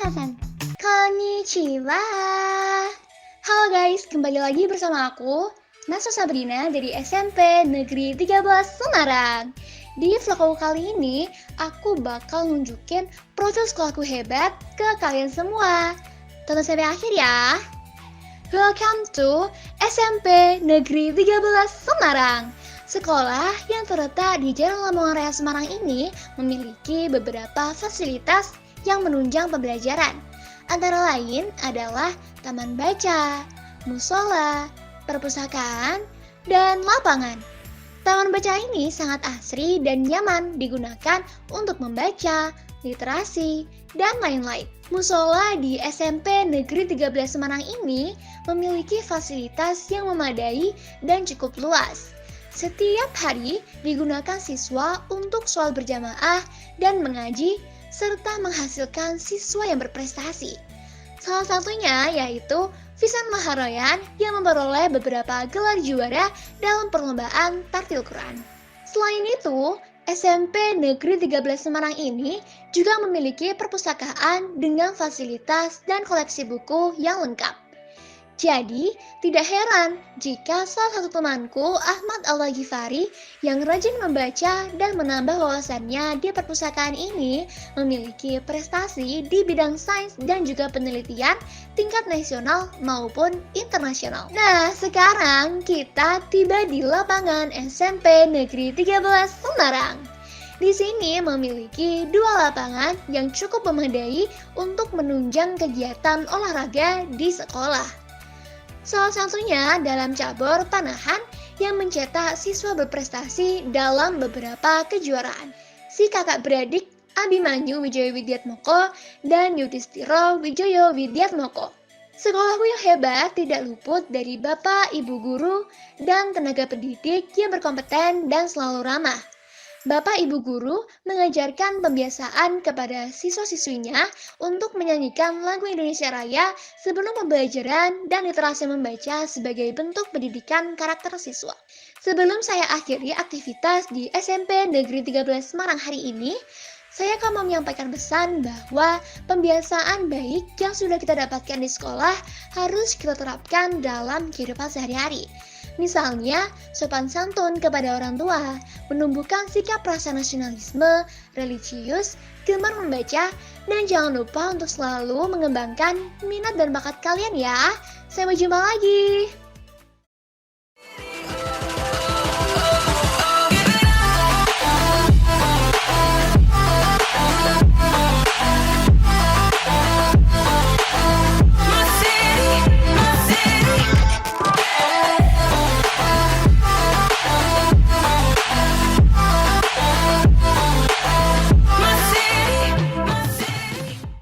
minasan. Konnichiwa. Halo guys, kembali lagi bersama aku, Nasa Sabrina dari SMP Negeri 13 Semarang. Di vlog aku kali ini, aku bakal nunjukin profil sekolahku hebat ke kalian semua. Tonton sampai akhir ya. Welcome to SMP Negeri 13 Semarang. Sekolah yang terletak di Jalan Lamongan Raya Semarang ini memiliki beberapa fasilitas yang menunjang pembelajaran. Antara lain adalah taman baca, musola, perpustakaan, dan lapangan. Taman baca ini sangat asri dan nyaman digunakan untuk membaca, literasi, dan lain-lain. Musola di SMP Negeri 13 Semarang ini memiliki fasilitas yang memadai dan cukup luas. Setiap hari digunakan siswa untuk sholat berjamaah dan mengaji, serta menghasilkan siswa yang berprestasi. Salah satunya yaitu Visan Maharoyan yang memperoleh beberapa gelar juara dalam perlombaan tartil Quran. Selain itu, SMP Negeri 13 Semarang ini juga memiliki perpustakaan dengan fasilitas dan koleksi buku yang lengkap. Jadi, tidak heran jika salah satu temanku, Ahmad Al-Ghifari, yang rajin membaca dan menambah wawasannya di perpustakaan ini, memiliki prestasi di bidang sains dan juga penelitian tingkat nasional maupun internasional. Nah, sekarang kita tiba di lapangan SMP Negeri 13 Semarang. Di sini memiliki dua lapangan yang cukup memadai untuk menunjang kegiatan olahraga di sekolah. Salah satunya dalam cabur panahan yang mencetak siswa berprestasi dalam beberapa kejuaraan. Si kakak beradik Abimanyu Wijoyo Widyatmoko dan Yudhistiro Wijoyo Widyatmoko. Sekolahku yang hebat tidak luput dari bapak, ibu guru, dan tenaga pendidik yang berkompeten dan selalu ramah. Bapak Ibu Guru mengajarkan pembiasaan kepada siswa-siswinya untuk menyanyikan lagu Indonesia Raya sebelum pembelajaran dan literasi membaca sebagai bentuk pendidikan karakter siswa. Sebelum saya akhiri aktivitas di SMP Negeri 13 Semarang hari ini, saya akan menyampaikan pesan bahwa pembiasaan baik yang sudah kita dapatkan di sekolah harus kita terapkan dalam kehidupan sehari-hari. Misalnya, sopan santun kepada orang tua, menumbuhkan sikap rasa nasionalisme, religius, gemar membaca, dan jangan lupa untuk selalu mengembangkan minat dan bakat kalian ya. Sampai jumpa lagi.